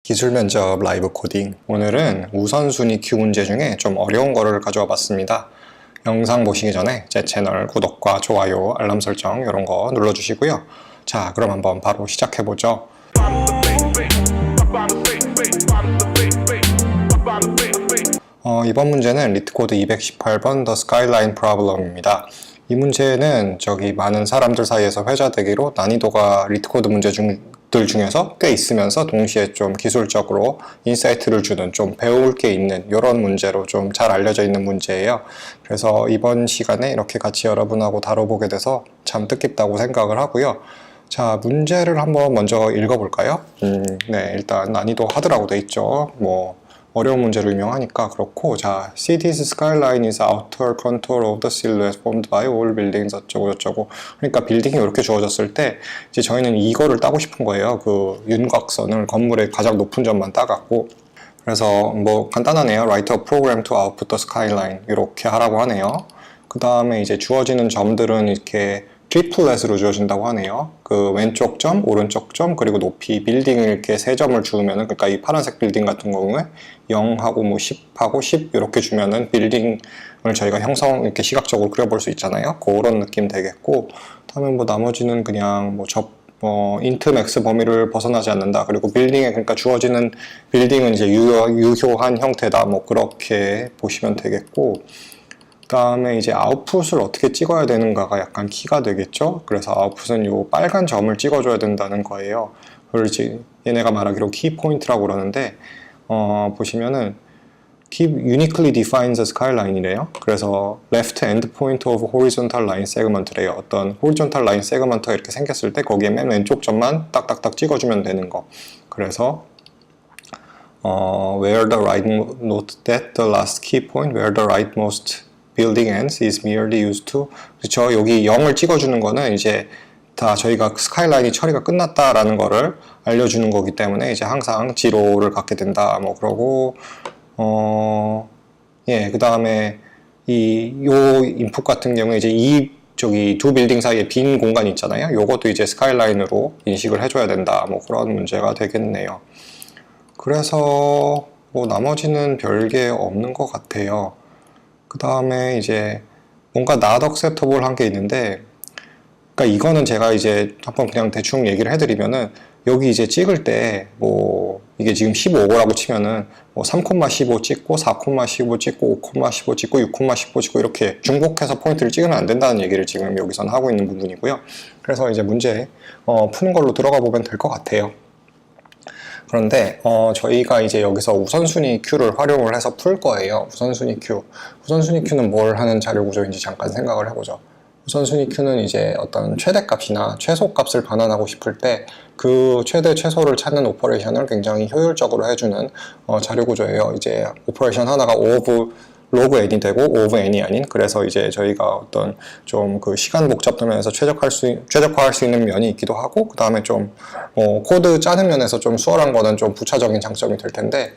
기술 면접 라이브 코딩. 오늘은 우선순위 큐 문제 중에 좀 어려운 거를 가져와 봤습니다. 영상 보시기 전에 제 채널 구독과 좋아요, 알람 설정 이런 거 눌러주시고요. 자, 그럼 한번 바로 시작해보죠. 이번 문제는 리트코드 218번 The Skyline Problem입니다. 이 문제는 많은 사람들 사이에서 회자되기로 난이도가 리트코드 문제들 중에서 꽤 있으면서 동시에 좀 기술적으로 인사이트를 주는 좀 배울 게 있는 이런 문제로 좀 잘 알려져 있는 문제예요. 그래서 이번 시간에 이렇게 같이 여러분하고 다뤄보게 돼서 참 뜻깊다고 생각을 하고요. 자, 문제를 한번 먼저 읽어볼까요? 네, 일단 난이도 하드라고 돼 있죠. 어려운 문제로 유명하니까 그렇고, 자, City's skyline is outer contour of the silhouette formed by all buildings 어쩌고 저쩌고. 그러니까 빌딩이 이렇게 주어졌을 때 이제 저희는 이거를 따고 싶은 거예요. 그 윤곽선을 건물의 가장 높은 점만 따갖고. 그래서 간단하네요. Write a program to output the skyline 이렇게 하라고 하네요. 그 다음에 이제 주어지는 점들은 이렇게 트리플렛으로 주어진다고 하네요. 그 왼쪽 점, 오른쪽 점, 그리고 높이 빌딩을 이렇게 세 점을 주면은, 그러니까 이 파란색 빌딩 같은 경우에 0하고 10하고 10 이렇게 주면은 빌딩을 저희가 이렇게 시각적으로 그려볼 수 있잖아요. 그런 느낌 되겠고, 다음에 나머지는 그냥 int max 범위를 벗어나지 않는다. 그리고 그러니까 주어지는 빌딩은 이제 유효한 형태다. 그렇게 보시면 되겠고, 그 다음에 이제 아웃풋을 어떻게 찍어야 되는가가 약간 키가 되겠죠. 그래서 아웃풋은 요 빨간 점을 찍어줘야 된다는 거예요. 그걸 이제 얘네가 말하기로 키포인트라고 그러는데, 보시면은 uniquely defines a skyline이래요. 그래서 left endpoint of horizontal line segment래요. 어떤 horizontal line segment가 이렇게 생겼을 때 거기에 맨 왼쪽 점만 딱딱딱 찍어주면 되는 거. 그래서 where the right note that the last key point where the rightmost building ends is merely used to, 그렇죠. 여기 0을 찍어주는 거는 이제 다 저희가 스카이라인이 처리가 끝났다라는 거를 알려주는 거기 때문에 이제 항상 지로를 갖게 된다. 그러고 그 다음에 요 인풋 같은 경우에 이제 두 빌딩 사이에 빈 공간이 있잖아요. 요것도 이제 스카이라인으로 인식을 해줘야 된다. 그런 문제가 되겠네요. 그래서 나머지는 별게 없는 것 같아요. 그 다음에 이제 뭔가 not acceptable 한 게 있는데, 그러니까 이거는 제가 이제 한번 그냥 대충 얘기를 해드리면은, 여기 이제 찍을 때 이게 지금 15라고 치면은 3,15 찍고 4,15 찍고 5,15 찍고 6,15 찍고 이렇게 중복해서 포인트를 찍으면 안 된다는 얘기를 지금 여기선 하고 있는 부분이고요. 그래서 이제 문제 푸는 걸로 들어가 보면 될 것 같아요. 그런데 저희가 이제 여기서 우선순위 큐를 활용을 해서 풀 거예요. 우선순위 큐는 뭘 하는 자료 구조인지 잠깐 생각을 해보죠. 우선순위 큐는 이제 어떤 최대값이나 최소값을 반환하고 싶을 때 그 최대 최소를 찾는 오퍼레이션을 굉장히 효율적으로 해주는 자료 구조예요. 이제 오퍼레이션 하나가 O of log n이 되고 O of n이 아닌, 그래서 이제 저희가 어떤 좀 그 시간 복잡도 면에서 최적화할 수 있는 면이 있기도 하고, 그 다음에 좀 코드 짜는 면에서 좀 수월한 거는 좀 부차적인 장점이 될 텐데,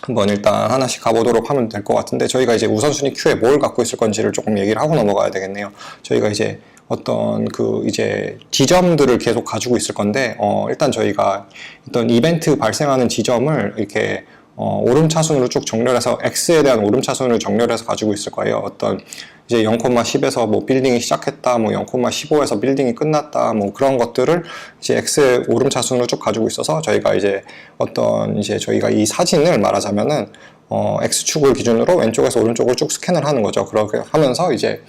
한번 일단 하나씩 가보도록 하면 될 것 같은데, 저희가 이제 우선순위 큐에 뭘 갖고 있을 건지를 조금 얘기를 하고 넘어가야 되겠네요. 저희가 이제 어떤 이제 지점들을 계속 가지고 있을 건데, 일단 저희가 어떤 이벤트 발생하는 지점을 이렇게 오름차순으로 쭉 정렬해서 X에 대한 오름차순을 정렬해서 가지고 있을 거예요. 어떤 이제 0,10에서 빌딩이 시작했다, 0,15에서 빌딩이 끝났다, 그런 것들을 이제 X의 오름차순으로 쭉 가지고 있어서 저희가 이제 저희가 이 사진을 말하자면은 X축을 기준으로 왼쪽에서 오른쪽을 쭉 스캔을 하는 거죠. 그렇게 하면서 이제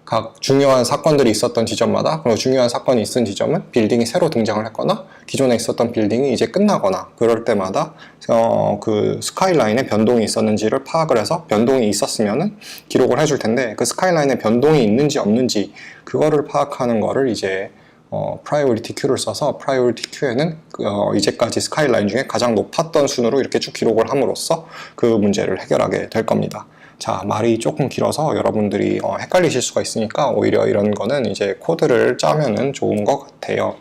각 중요한 사건들이 있었던 지점마다, 그리고 중요한 사건이 있은 지점은 빌딩이 새로 등장을 했거나 기존에 있었던 빌딩이 이제 끝나거나 그럴 때마다 그 스카이라인에 변동이 있었는지를 파악을 해서 변동이 있었으면은 기록을 해줄 텐데, 그 스카이라인에 변동이 있는지 없는지 그거를 파악하는 거를 이제 priority queu를 써서, priority queu에는 이제까지 스카이라인 중에 가장 높았던 순으로 이렇게 쭉 기록을 함으로써 그 문제를 해결하게 될 겁니다. 자, 말이 조금 길어서 여러분들이 헷갈리실 수가 있으니까 오히려 이런 거는 이제 코드를 짜면은 좋은 것 같아요.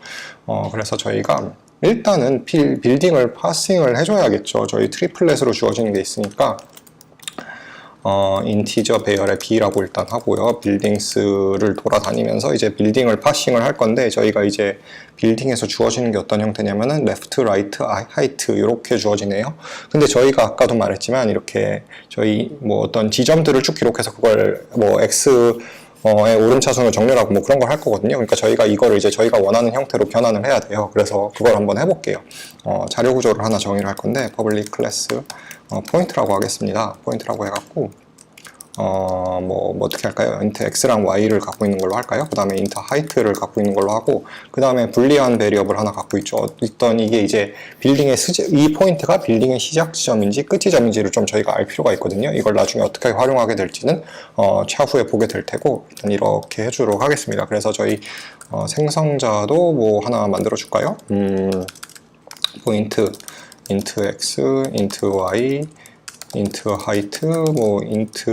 그래서 저희가 일단은 빌딩을 파싱을 해줘야겠죠. 저희 트리플렛으로 주어지는 게 있으니까 인티저 배열의 b라고 일단 하고요. 빌딩스를 돌아다니면서 이제 빌딩을 파싱을 할 건데, 저희가 이제 빌딩에서 주어지는 게 어떤 형태냐면은 레프트, 라이트, 하이트 이렇게 주어지네요. 근데 저희가 아까도 말했지만 이렇게 저희 뭐 어떤 지점들을 쭉 기록해서 그걸 뭐 x 의 오름차순으로 정렬하고 뭐 그런 걸 할 거거든요. 그러니까 저희가 이거를 이제 저희가 원하는 형태로 변환을 해야 돼요. 그래서 그걸 한번 해볼게요. 자료 구조를 하나 정의를 할 건데, public class 포인트라고 하겠습니다. 포인트라고 해갖고 뭐 어떻게 할까요? int x랑 y를 갖고 있는 걸로 할까요? 그 다음에 int height를 갖고 있는 걸로 하고, 그 다음에 불리한 베리어블 하나 갖고 있죠. 일단 이게 이제 빌딩의 이 포인트가 빌딩의 시작 지점인지 끝 지점인지를 좀 저희가 알 필요가 있거든요. 이걸 나중에 어떻게 활용하게 될지는 차후에 보게 될 테고, 일단 이렇게 해주도록 하겠습니다. 그래서 저희 생성자도 뭐 하나 만들어 줄까요? 포인트 int x, int y, int height, 뭐 int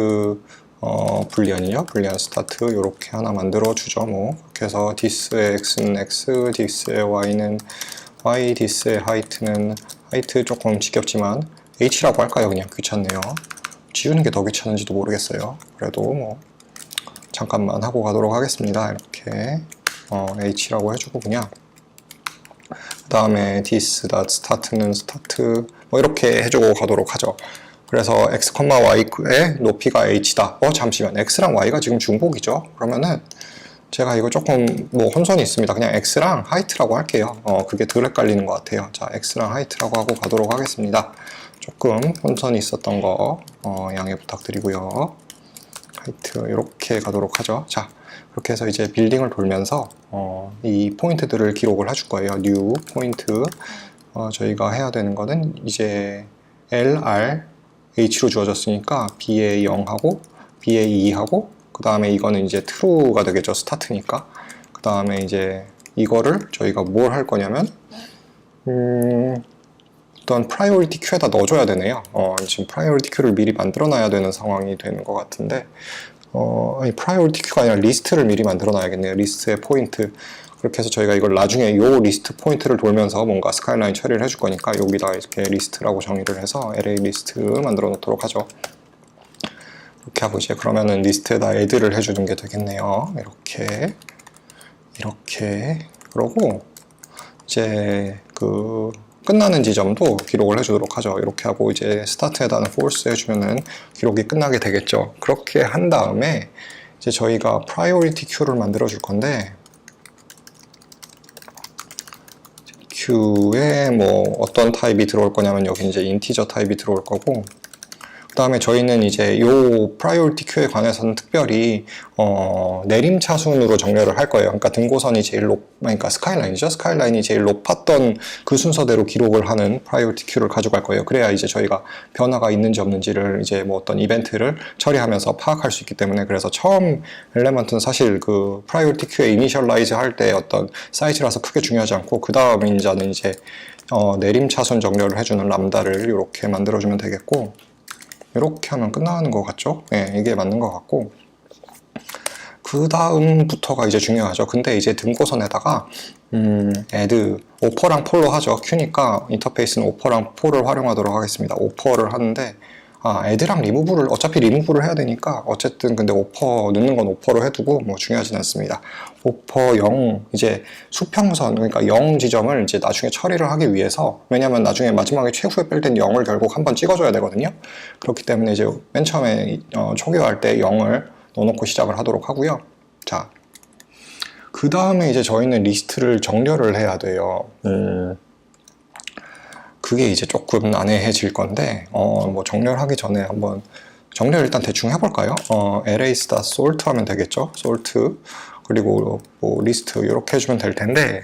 불리언이요, 불리언 스타트 이렇게 하나 만들어 주죠. 뭐 그렇게 해서 this의 x는 x, this의 y는 y, this의 height는 height. 조금 지겹지만 h라고 할까요? 그냥 귀찮네요. 지우는 게 더 귀찮은지도 모르겠어요. 그래도 뭐 잠깐만 하고 가도록 하겠습니다. 이렇게 h라고 해주고, 그냥 그 다음에 this.start는 start 뭐 이렇게 해주고 가도록 하죠. 그래서 x, y의 높이가 h다. 잠시만, x랑 y가 지금 중복이죠. 그러면은 제가 이거 조금 뭐 혼선이 있습니다. 그냥 x랑 height라고 할게요. 그게 덜 헷갈리는 것 같아요. 자, x랑 height라고 하고 가도록 하겠습니다. 조금 혼선이 있었던 거 양해 부탁드리고요. height 이렇게 가도록 하죠. 자, 그렇게 해서 이제 빌딩을 돌면서 이 포인트들을 기록을 해줄 거예요. new 포인트. 저희가 해야 되는 거는 이제 LR H로 주어졌으니까 B에 0하고 B에 2하고, 그 다음에 이거는 이제 true가 되겠죠. 스타트니까. 그 다음에 이제 이거를 저희가 뭘 할 거냐면 일단 priority queue에다 넣어줘야 되네요. 지금 priority queue를 미리 만들어 놔야 되는 상황이 되는 것 같은데, 아니 priority queue가 아니라 리스트를 미리 만들어 놔야겠네요. 리스트의 포인트. 그렇게 해서 저희가 이걸 나중에 요 리스트 포인트를 돌면서 뭔가 스카이라인 처리를 해줄 거니까 여기다 이렇게 리스트라고 정의를 해서 array 리스트 만들어 놓도록 하죠. 이렇게 하고 이제 그러면은 리스트에다 add를 해주는 게 되겠네요. 이렇게 그러고 이제 그 끝나는 지점도 기록을 해주도록 하죠. 이렇게 하고 이제 스타트에다는 false 해주면은 기록이 끝나게 되겠죠. 그렇게 한 다음에 이제 저희가 priority queue를 만들어 줄 건데, queue에 뭐 어떤 타입이 들어올 거냐면 여기 이제 인티저 타입이 들어올 거고, 그 다음에 저희는 이제 요 priority queue에 관해서는 특별히 내림차순으로 정렬을 할 거예요. 그러니까 등고선이 제일 그러니까 스카이라인이죠. 스카이라인이 제일 높았던 그 순서대로 기록을 하는 priority queue를 가져갈 거예요. 그래야 이제 저희가 변화가 있는지 없는지를 이제 뭐 어떤 이벤트를 처리하면서 파악할 수 있기 때문에, 그래서 처음 엘레먼트는 사실 그 priority queue에 이니셜라이즈 할 때 어떤 사이즈라서 크게 중요하지 않고, 그 다음 인자는 이제 내림차순 정렬을 해주는 람다를 이렇게 만들어주면 되겠고, 이렇게 하면 끝나는 것 같죠? 네, 이게 맞는 것 같고, 그 다음부터가 이제 중요하죠. 근데 이제 등고선에다가 add 오퍼랑 폴로 하죠. queue니까 인터페이스는 오퍼랑 폴을 활용하도록 하겠습니다. 오퍼를 하는데 add랑 remove를 어차피 remove를 해야 되니까 어쨌든 근데 오퍼 넣는 건 오퍼로 해두고 뭐 중요하진 않습니다. 오퍼 0 이제 수평선, 그러니까 0 지점을 이제 나중에 처리를 하기 위해서, 왜냐면 나중에 마지막에 최후에 뺄 땐 0을 결국 한번 찍어줘야 되거든요. 그렇기 때문에 이제 맨 처음에 초기화할 때 0을 넣어놓고 시작을 하도록 하고요. 자, 그 다음에 이제 저희는 리스트를 정렬을 해야 돼요. 그게 이제 조금 난해해질 건데, 뭐 정렬하기 전에 한번 정렬 일단 대충 해볼까요? arrays.sort 하면 되겠죠? sort 그리고 뭐 리스트 이렇게 해주면 될 텐데,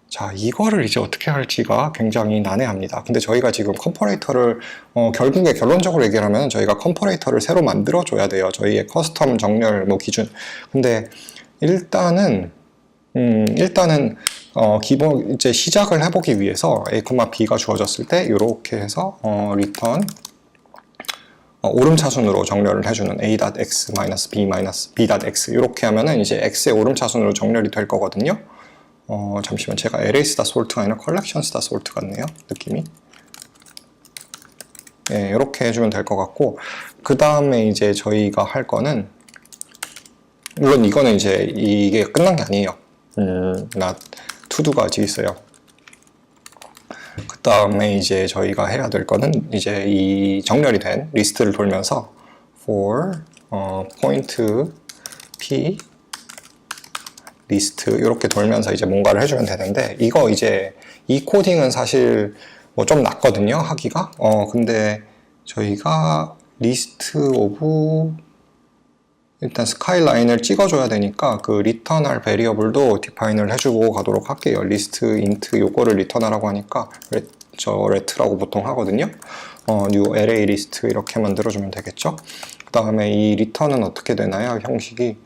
자, 이거를 이제 어떻게 할지가 굉장히 난해합니다. 근데 저희가 지금 컴퍼레이터를 결국에 결론적으로 얘기하면 저희가 컴퍼레이터를 새로 만들어 줘야 돼요. 저희의 커스텀 정렬 뭐 기준. 근데 일단은 기본 이제 시작을 해보기 위해서 a, b가 주어졌을 때 이렇게 해서 return 오름차순으로 정렬을 해주는 a.x b.x 이렇게 하면은 이제 x의 오름차순으로 정렬이 될 거거든요. 잠시만, 제가 arrays.sort가 아니라 collections.sort 같네요, 느낌이. 네, 이렇게 해주면 될 것 같고, 그 다음에 이제 저희가 할 거는, 물론 이거는 이제 이게 끝난 게 아니에요. not to도가 아직 있어요. 그 다음에 이제 저희가 해야 될 거는 이제 이 정렬이 된 리스트를 돌면서 for point p 리스트 이렇게 돌면서 이제 뭔가를 해주면 되는데, 이거 이제 이 코딩은 사실 뭐 좀 낫거든요, 하기가. 근데 저희가 리스트 오브 일단 스카이라인을 찍어줘야 되니까 그 리턴할 베리어블도 디파인을 해주고 가도록 할게요. 리스트 인트 요거를 리턴하라고 하니까 저 레트라고 보통 하거든요. new array 리스트 이렇게 만들어주면 되겠죠. 그 다음에 이 리턴은 어떻게 되나요? 형식이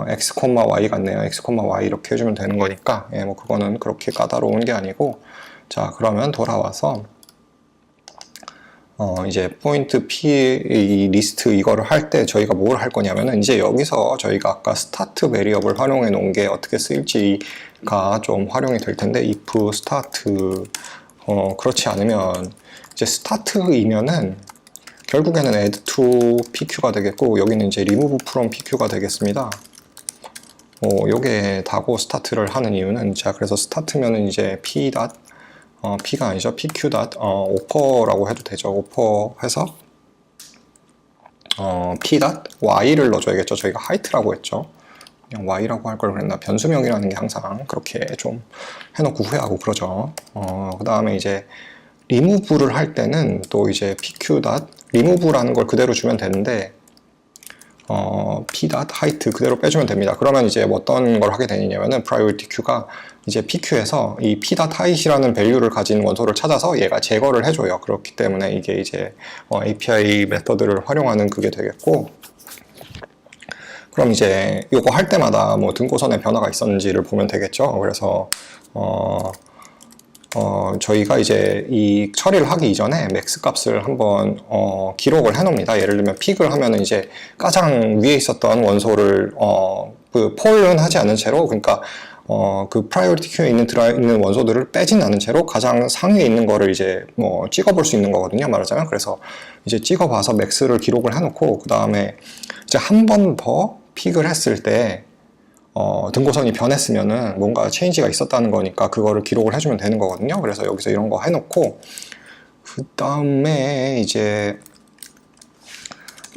x, y 같네요. x, y 이렇게 해주면 되는 거니까, 예, 뭐 그거는 그렇게 까다로운 게 아니고. 자, 그러면 돌아와서 이제 포인트 p 이 리스트 이거를 할 때 저희가 뭘 할 거냐면은, 이제 여기서 저희가 아까 스타트 베리어블 활용해 놓은 게 어떻게 쓰일지가 좀 활용이 될 텐데, if start 그렇지 않으면 이제 스타트이면은 결국에는 add to pq가 되겠고, 여기는 이제 remove from pq가 되겠습니다. 요게 다고 스타트를 하는 이유는, 자, 그래서 스타트면은 이제 p가 아니죠. pq 오퍼라고 해도 되죠. 오퍼 해서 p y를 넣어줘야겠죠. 저희가 height라고 했죠. 그냥 y라고 할 걸 그랬나. 변수명이라는 게 항상 그렇게 좀 해놓고 후회하고 그러죠. 그 다음에 이제 remove를 할 때는 또 이제 pq remove라는 걸 그대로 주면 되는데, p height 그대로 빼주면 됩니다. 그러면 이제 어떤 걸 하게 되냐면은 priority queu가 이제 pq에서 이 p height이라는 밸류를 가진 원소를 찾아서 얘가 제거를 해줘요. 그렇기 때문에 이게 이제 API 메서드를 활용하는 그게 되겠고, 그럼 이제 이거 할 때마다 뭐 등고선에 변화가 있었는지를 보면 되겠죠. 그래서 저희가 이제 이 처리를 하기 이전에 맥스 값을 한번 기록을 해 놓습니다. 예를 들면 픽을 하면은 이제 가장 위에 있었던 원소를 그 폴은 하지 않은 채로, 그러니까 그 프라이오리티 큐에 있는 원소들을 빼진 않은 채로 가장 상위에 있는 거를 이제 뭐 찍어볼 수 있는 거거든요, 말하자면. 그래서 이제 찍어봐서 맥스를 기록을 해놓고, 그 다음에 이제 한 번 더 픽을 했을 때 등고선이 변했으면은 뭔가 체인지가 있었다는 거니까 그거를 기록을 해주면 되는 거거든요. 그래서 여기서 이런 거 해놓고, 그 다음에 이제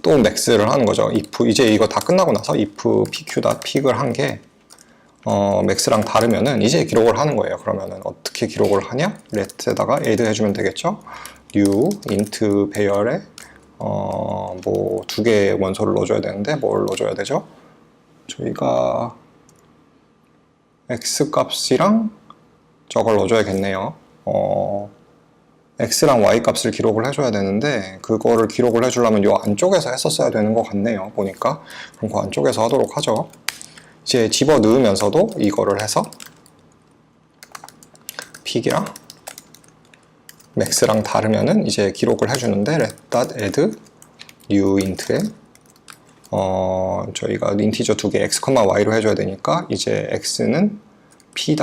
또 맥스를 하는 거죠. if 이제 이거 다 끝나고 나서 if pq.픽을 한 게 맥스랑 다르면은 이제 기록을 하는 거예요. 그러면은 어떻게 기록을 하냐? let에다가 add 해주면 되겠죠. new int 배열에 뭐 두 개의 원소를 넣어줘야 되는데 뭘 넣어줘야 되죠? 저희가 x 값이랑 저걸 넣어줘야겠네요. x랑 y 값을 기록을 해줘야 되는데, 그거를 기록을 해주려면 이 안쪽에서 했었어야 되는 것 같네요, 보니까. 그럼 그 안쪽에서 하도록 하죠. 이제 집어 넣으면서도 이거를 해서 픽이랑 맥스랑 다르면은 이제 기록을 해주는데, let.add new int에 저희가 인티저 두 개 x, y로 해줘야 되니까 이제 x는 p.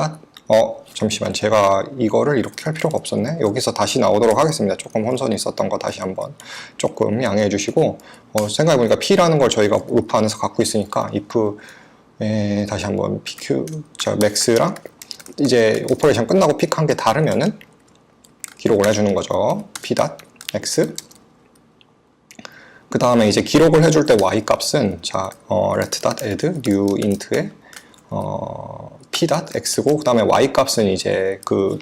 잠시만, 제가 이거를 이렇게 할 필요가 없었네. 여기서 다시 나오도록 하겠습니다. 조금 혼선이 있었던 거 다시 한번 조금 양해해 주시고, 생각해보니까 p라는 걸 저희가 루프 안에서 갖고 있으니까 if에 다시 한번 pq, max랑 이제 오퍼레이션 끝나고 픽한 게 다르면은 기록을 해주는 거죠. p.x. 그 다음에 이제 기록을 해줄 때 y 값은 let.add new int에 p.x고, 그 다음에 y 값은 이제 그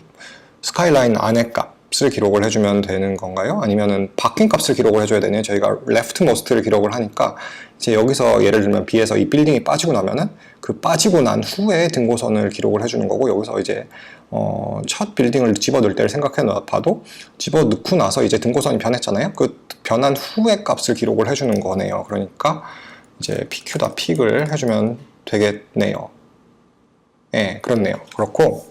스카이라인 안에 값을 기록을 해주면 되는 건가요? 아니면은 바뀐 값을 기록을 해줘야 되네요. 저희가 leftmost를 기록을 하니까 이제 여기서 예를 들면 B에서 이 빌딩이 빠지고 나면은 그 빠지고 난 후에 등고선을 기록을 해주는 거고, 여기서 이제 첫 빌딩을 집어넣을 때를 생각해 봐도 집어넣고 나서 이제 등고선이 변했잖아요. 그 변한 후의 값을 기록을 해주는 거네요. 그러니까 이제 pq.픽을 해주면 되겠네요. 예, 그렇네요. 그렇고,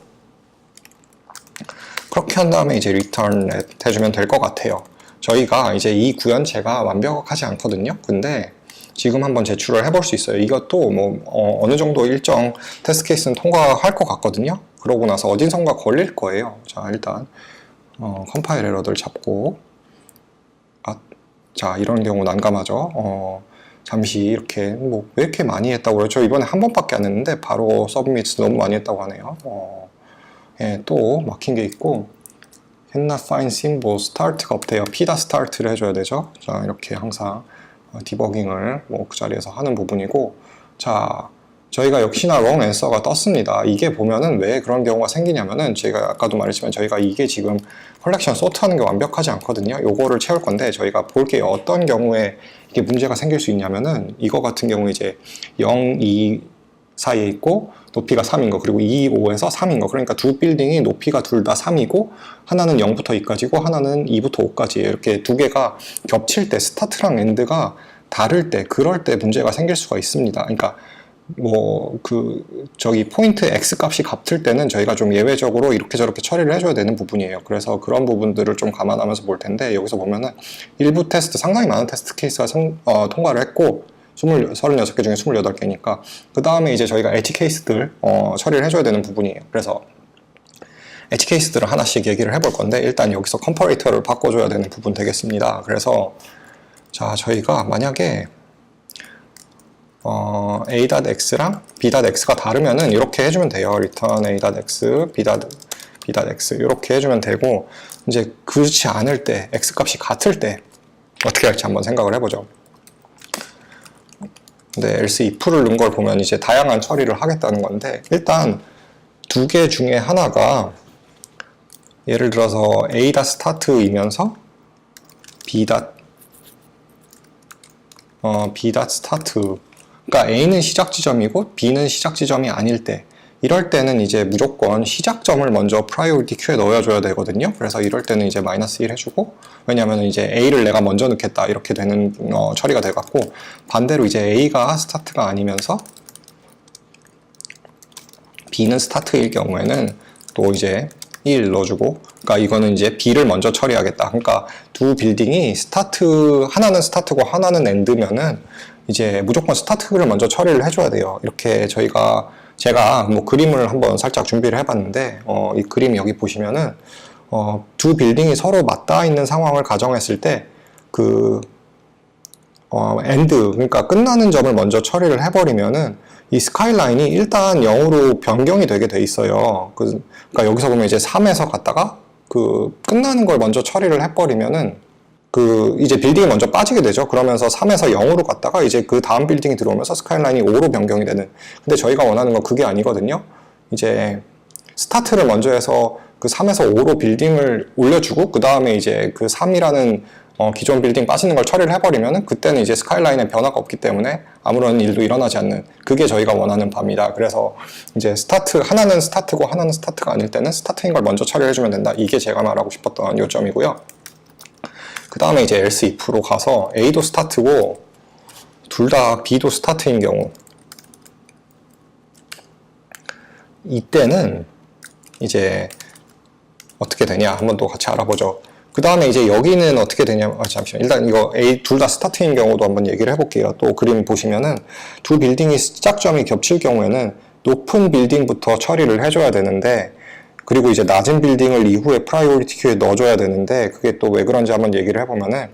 그렇게 한 다음에 이제 return 해주면 될 것 같아요. 저희가 이제 이 구현체가 완벽하지 않거든요. 근데 지금 한번 제출을 해볼 수 있어요. 이것도 뭐 어느 정도 일정 테스트 케이스는 통과할 것 같거든요. 그러고 나서 어딘선가 걸릴 거예요. 자, 일단 컴파일 에러들 잡고, 자, 이런 경우 난감하죠. 잠시 이렇게 뭐 왜 이렇게 많이 했다고 그러죠? 이번에 한 번밖에 안 했는데 바로 서브미트 너무 많이 했다고 하네요. 예, 또 막힌 게 있고 cannot find symbol start가 없대요. p다 start를 해줘야 되죠. 자, 이렇게 항상 디버깅을 뭐 그 자리에서 하는 부분이고, 자, 저희가 역시나 wrong answer가 떴습니다. 이게 보면은 왜 그런 경우가 생기냐면은 제가 아까도 말했지만 저희가 이게 지금 컬렉션 소트하는 게 완벽하지 않거든요. 요거를 채울 건데 저희가 볼게요. 어떤 경우에 이게 문제가 생길 수 있냐면은 이거 같은 경우 이제 0, 2 사이에 있고 높이가 3인 거, 그리고 2, 5에서 3인 거. 그러니까 두 빌딩이 높이가 둘 다 3이고 하나는 0부터 2까지고 하나는 2부터 5까지예요. 이렇게 두 개가 겹칠 때 스타트랑 엔드가 다를 때, 그럴 때 문제가 생길 수가 있습니다. 그러니까 뭐 저기 포인트 x 값이 같을 때는 저희가 좀 예외적으로 이렇게 저렇게 처리를 해줘야 되는 부분이에요. 그래서 그런 부분들을 좀 감안하면서 볼 텐데, 여기서 보면은 일부 테스트, 상당히 많은 테스트 케이스가 통과를 했고 36개 중에 28개니까 그 다음에 이제 저희가 엣지 케이스들 처리를 해줘야 되는 부분이에요. 그래서 엣지 케이스들을 하나씩 얘기를 해볼 건데, 일단 여기서 컴퍼레이터를 바꿔줘야 되는 부분 되겠습니다. 그래서 자, 저희가 만약에 a.x랑 b.x가 다르면은 이렇게 해주면 돼요. return a.x, b.x 이렇게 해주면 되고, 이제 그렇지 않을 때, x 값이 같을 때 어떻게 할지 한번 생각을 해보죠. 근데 else if를 넣은 걸 보면 이제 다양한 처리를 하겠다는 건데, 일단 두 개 중에 하나가 예를 들어서 a.start이면서 b.start, 그러니까 A는 시작 지점이고 B는 시작 지점이 아닐 때, 이럴 때는 이제 무조건 시작점을 먼저 priority queue에 넣어줘야 되거든요. 그래서 이럴 때는 이제 -1 해주고, 왜냐면 이제 A를 내가 먼저 넣겠다 이렇게 되는 처리가 돼갖고, 반대로 이제 A가 스타트가 아니면서 B는 스타트일 경우에는 또 이제 1 넣어주고, 그러니까 이거는 이제 B를 먼저 처리하겠다. 그러니까 두 빌딩이 하나는 스타트고 하나는 엔드면은 이제 무조건 스타트를 먼저 처리를 해줘야 돼요. 이렇게 제가 뭐 그림을 한번 살짝 준비를 해봤는데, 이 그림 여기 보시면은 두 빌딩이 서로 맞닿아 있는 상황을 가정했을 때 엔드, 그러니까 끝나는 점을 먼저 처리를 해버리면은 이 스카이라인이 일단 0으로 변경이 되게 돼 있어요. 그러니까 여기서 보면 이제 3에서 갔다가 끝나는 걸 먼저 처리를 해버리면은 이제 빌딩이 먼저 빠지게 되죠. 그러면서 3에서 0으로 갔다가 이제 그 다음 빌딩이 들어오면서 스카이라인이 5로 변경이 되는. 근데 저희가 원하는 건 그게 아니거든요. 이제 스타트를 먼저 해서 그 3에서 5로 빌딩을 올려주고, 그 다음에 이제 그 3이라는 기존 빌딩 빠지는 걸 처리를 해버리면은 그때는 이제 스카이라인에 변화가 없기 때문에 아무런 일도 일어나지 않는, 그게 저희가 원하는 바입니다. 그래서 이제 하나는 스타트고 하나는 스타트가 아닐 때는 스타트인 걸 먼저 처리를 해주면 된다. 이게 제가 말하고 싶었던 요점이고요. 그 다음에 이제 else if로 가서 A도 스타트고 둘 다 B도 스타트인 경우, 이때는 이제 어떻게 되냐 한번 또 같이 알아보죠. 그 다음에 이제 여기는 어떻게 되냐면, 잠시만, 일단 이거 A 둘 다 스타트인 경우도 한번 얘기를 해볼게요. 또 그림 보시면은 두 빌딩이 시작점이 겹칠 경우에는 높은 빌딩부터 처리를 해줘야 되는데, 그리고 이제 낮은 빌딩을 이후에 프라이오리티 큐에 넣어줘야 되는데, 그게 또 왜 그런지 한번 얘기를 해보면은,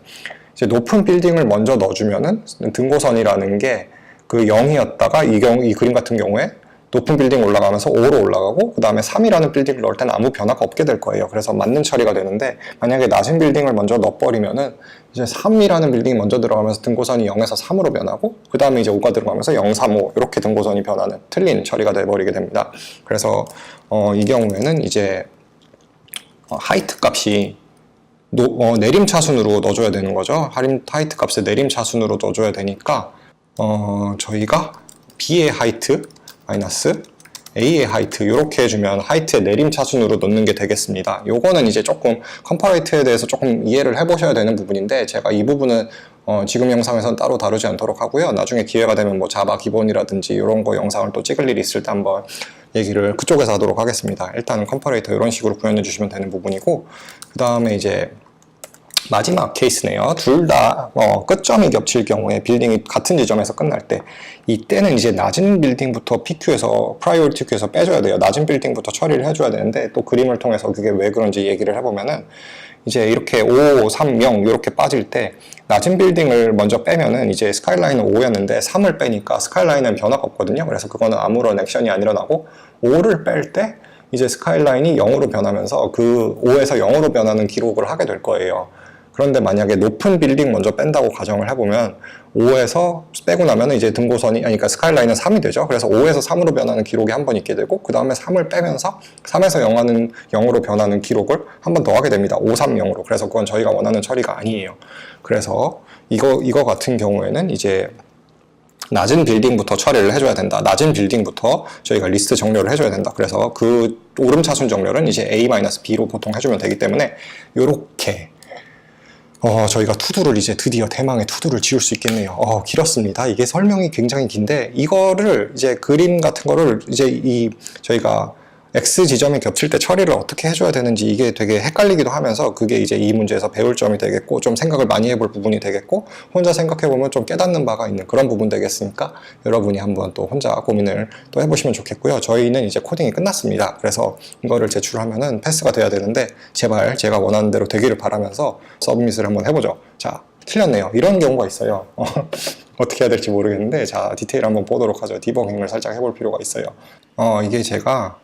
이제 높은 빌딩을 먼저 넣어주면은 등고선이라는 게 0이었다가 이 그림 같은 경우에 높은 빌딩 올라가면서 5로 올라가고, 그 다음에 3이라는 빌딩을 넣을 때는 아무 변화가 없게 될 거예요. 그래서 맞는 처리가 되는데, 만약에 낮은 빌딩을 먼저 넣어버리면은 이제 3이라는 빌딩이 먼저 들어가면서 등고선이 0에서 3으로 변하고, 그 다음에 이제 5가 들어가면서 0, 3, 5 이렇게 등고선이 변하는 틀린 처리가 돼버리게 됩니다. 그래서 이 경우에는 이제 하이트 값이 내림 차순으로 넣어줘야 되는 거죠. 하이트 값을 내림 차순으로 넣어줘야 되니까 저희가 B의 하이트 마이너스 A의 하이트 이렇게 해주면 하이트의 내림 차순으로 넣는 게 되겠습니다. 요거는 이제 조금 컴퍼레이트에 대해서 조금 이해를 해보셔야 되는 부분인데, 제가 이 부분은 지금 영상에서는 따로 다루지 않도록 하고요. 나중에 기회가 되면 뭐 자바 기본이라든지 이런 거 영상을 또 찍을 일이 있을 때 한번 얘기를 그쪽에서 하도록 하겠습니다. 일단은 컴퍼레이터 이런 식으로 구현해 주시면 되는 부분이고, 그 다음에 이제 마지막 케이스네요. 둘 다 끝점이 겹칠 경우에 빌딩이 같은 지점에서 끝날 때 이때는 이제 낮은 빌딩부터 PQ에서 프라이오리티 큐에서 빼줘야 돼요. 낮은 빌딩부터 처리를 해줘야 되는데 또 그림을 통해서 그게 왜 그런지 얘기를 해보면은 이제 이렇게 5, 3, 0 이렇게 빠질 때 낮은 빌딩을 먼저 빼면은 이제 스카이라인은 5였는데 3을 빼니까 스카이라인은 변화가 없거든요. 그래서 그거는 아무런 액션이 안 일어나고 5를 뺄 때 이제 스카이라인이 0으로 변하면서 그 5에서 0으로 변하는 기록을 하게 될 거예요. 그런데 만약에 높은 빌딩 먼저 뺀다고 가정을 해보면 5에서 빼고 나면 이제 등고선이, 그러니까 스카이라인은 3이 되죠. 그래서 5에서 3으로 변하는 기록이 한 번 있게 되고 그 다음에 3을 빼면서 3에서 0으로 변하는 기록을 한 번 더 하게 됩니다. 5, 3, 0으로. 그래서 그건 저희가 원하는 처리가 아니에요. 그래서 이거 같은 경우에는 이제 낮은 빌딩부터 처리를 해줘야 된다. 낮은 빌딩부터 저희가 리스트 정렬을 해줘야 된다. 그래서 그 오름차순 정렬은 이제 A-B로 보통 해주면 되기 때문에 요렇게 저희가 투두를 이제 드디어 대망의 투두를 지울 수 있겠네요. 길었습니다. 이게 설명이 굉장히 긴데 이거를 이제 그림 같은 거를 이제 저희가 X 지점이 겹칠 때 처리를 어떻게 해줘야 되는지 이게 되게 헷갈리기도 하면서 그게 이제 이 문제에서 배울 점이 되겠고 좀 생각을 많이 해볼 부분이 되겠고 혼자 생각해보면 좀 깨닫는 바가 있는 그런 부분 되겠으니까 여러분이 한번 또 혼자 고민을 또 해보시면 좋겠고요. 저희는 이제 코딩이 끝났습니다. 그래서 이거를 제출하면은 패스가 돼야 되는데 제발 제가 원하는 대로 되기를 바라면서 서브밋을 한번 해보죠. 자, 틀렸네요. 이런 경우가 있어요. 어떻게 해야 될지 모르겠는데 자, 디테일 한번 보도록 하죠. 디버깅을 살짝 해볼 필요가 있어요. 이게 제가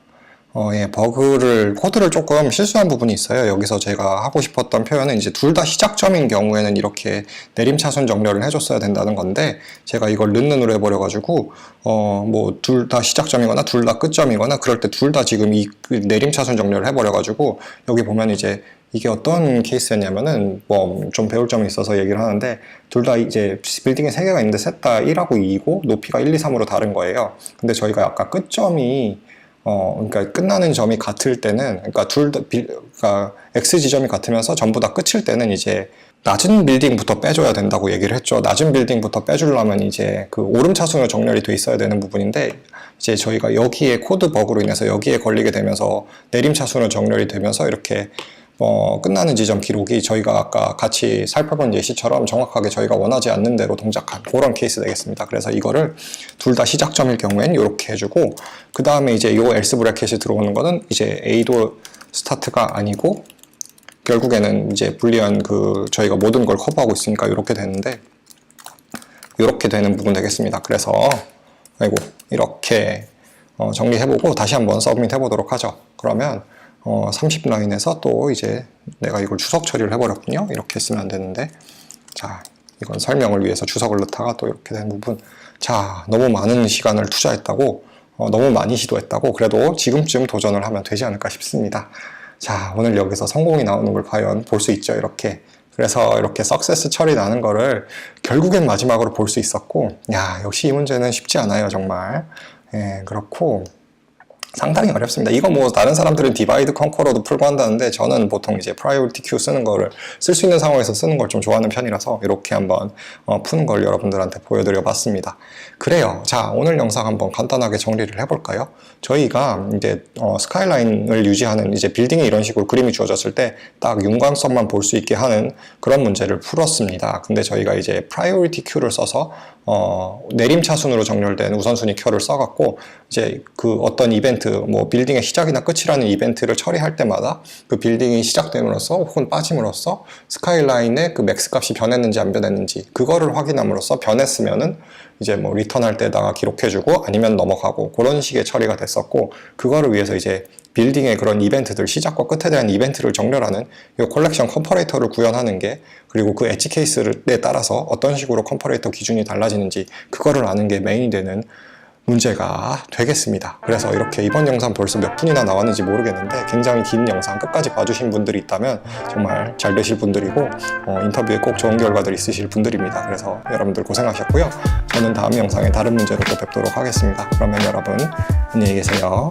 코드를 조금 실수한 부분이 있어요. 여기서 제가 하고 싶었던 표현은 이제 둘 다 시작점인 경우에는 이렇게 내림차순 정렬을 해줬어야 된다는 건데 제가 이걸 른눈으로 해버려가지고 뭐 둘 다 시작점이거나 둘 다 끝점이거나 그럴 때 둘 다 지금 이 내림차순 정렬을 해버려가지고 여기 보면 이제 이게 어떤 케이스였냐면은 뭐 좀 배울 점이 있어서 얘기를 하는데 둘 다 이제 빌딩에 3개가 있는데 셋 다 1하고 2이고 높이가 1, 2, 3으로 다른 거예요. 근데 저희가 아까 끝점이 그러니까 끝나는 점이 같을 때는, 그러니까 그러니까 X 지점이 같으면서 전부 다 끝일 때는 이제 낮은 빌딩부터 빼줘야 된다고 얘기를 했죠. 낮은 빌딩부터 빼주려면 이제 그 오름차순으로 정렬이 돼 있어야 되는 부분인데 이제 저희가 여기에 코드 버그로 인해서 여기에 걸리게 되면서 내림차순으로 정렬이 되면서 이렇게 끝나는 지점 기록이 저희가 아까 같이 살펴본 예시처럼 정확하게 저희가 원하지 않는 대로 동작한 그런 케이스 되겠습니다. 그래서 이거를 둘 다 시작점일 경우엔 이렇게 해주고 그 다음에 이제 요 else 브래켓이 들어오는 거는 이제 A도 스타트가 아니고 결국에는 이제 불리한 저희가 모든 걸 커버하고 있으니까 이렇게 되는데 이렇게 되는 부분 되겠습니다. 그래서 이렇게 정리해보고 다시 한번 서브밋 해보도록 하죠. 그러면 30라인에서 또 이제 내가 이걸 주석 처리를 해버렸군요. 이렇게 쓰면 안 되는데 자, 이건 설명을 위해서 주석을 넣다가 또 이렇게 된 부분. 자, 너무 많은 시간을 투자했다고 너무 많이 시도했다고 그래도 지금쯤 도전을 하면 되지 않을까 싶습니다. 자, 오늘 여기서 성공이 나오는 걸 과연 볼 수 있죠. 이렇게. 그래서 이렇게 석세스 처리 나는 거를 결국엔 마지막으로 볼 수 있었고 야, 역시 이 문제는 쉽지 않아요. 정말. 그렇고 상당히 어렵습니다. 이거 뭐 다른 사람들은 디바이드 컨커러도 풀고 한다는데 저는 보통 이제 프라이오리티 큐 쓰는 거를 쓸 수 있는 상황에서 쓰는 걸 좀 좋아하는 편이라서 이렇게 한번 푸는 걸 여러분들한테 보여드려 봤습니다. 그래요. 자, 오늘 영상 한번 간단하게 정리를 해볼까요? 저희가 이제 스카이라인을 유지하는 이제 빌딩이 이런 식으로 그림이 주어졌을 때 딱 윤곽선만 볼 수 있게 하는 그런 문제를 풀었습니다. 근데 저희가 이제 프라이오리티 큐를 써서 내림차순으로 정렬된 우선순위 큐를 써갖고 이제 그 어떤 이벤트, 뭐 빌딩의 시작이나 끝이라는 이벤트를 처리할 때마다 그 빌딩이 시작됨으로써 혹은 빠짐으로써 스카이라인의 그 맥스 값이 변했는지 안 변했는지 그거를 확인함으로써 변했으면은 이제 뭐 리턴할 때다가 기록해주고 아니면 넘어가고 그런 식의 처리가 됐었고 그거를 위해서 이제 빌딩의 그런 이벤트들, 시작과 끝에 대한 이벤트를 정렬하는 이 콜렉션 컴퍼레이터를 구현하는 게 그리고 그 엣지 케이스에 따라서 어떤 식으로 컴퍼레이터 기준이 달라지는지 그거를 아는 게 메인이 되는 문제가 되겠습니다. 그래서 이렇게 이번 영상 벌써 몇 분이나 나왔는지 모르겠는데 굉장히 긴 영상 끝까지 봐주신 분들이 있다면 정말 잘 되실 분들이고 인터뷰에 꼭 좋은 결과들 있으실 분들입니다. 그래서 여러분들 고생하셨고요. 저는 다음 영상에 다른 문제로 또 뵙도록 하겠습니다. 그러면 여러분 안녕히 계세요.